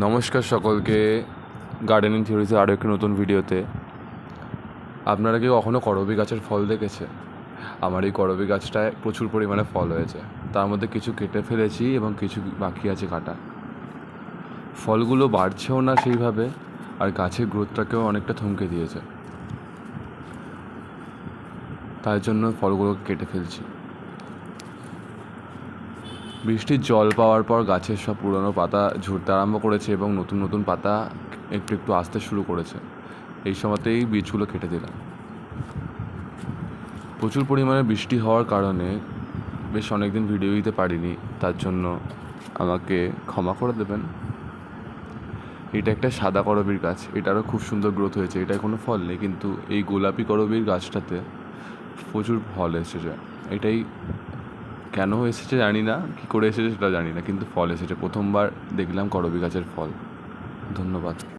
নমস্কার সকলকে, গার্ডেনিং থিওরিজের আরও একটি নতুন ভিডিওতে। আপনারা কি কখনও করবী গাছের ফল দেখেছে? আমার এই করবী গাছটায় প্রচুর পরিমাণে ফল হয়েছে। তার মধ্যে কিছু কেটে ফেলেছি এবং কিছু বাকি আছে কাটা। ফলগুলো বাড়ছেও না সেইভাবে, আর গাছের গ্রোথটাকেও অনেকটা থমকে দিয়েছে। তাই জন্য ফলগুলোকে কেটে ফেলছি। বৃষ্টির জল পাওয়ার পর গাছের সব পুরনো পাতা ঝরতে আরম্ভ করেছে এবং নতুন নতুন পাতা একটু একটু আসতে শুরু করেছে। এই সময়তেই বীজগুলো কেটে দিলাম। প্রচুর পরিমাণে বৃষ্টি হওয়ার কারণে বেশ অনেক দিন ভিডিও দিতে পারিনি, তার জন্য আমাকে ক্ষমা করে দেবেন। এটা একটা সাদা করবীর গাছ, এটারও খুব সুন্দর গ্রোথ হয়েছে। এটায় কোনো ফল নেই, কিন্তু এই গোলাপি করবীর গাছটাতে প্রচুর ফল এসেছে। এটাই কেন এসেছে জানি না, কী করে এসেছে সেটা জানি না, কিন্তু ফল এসেছে। প্রথমবার দেখলাম করবী গাছের ফল। ধন্যবাদ।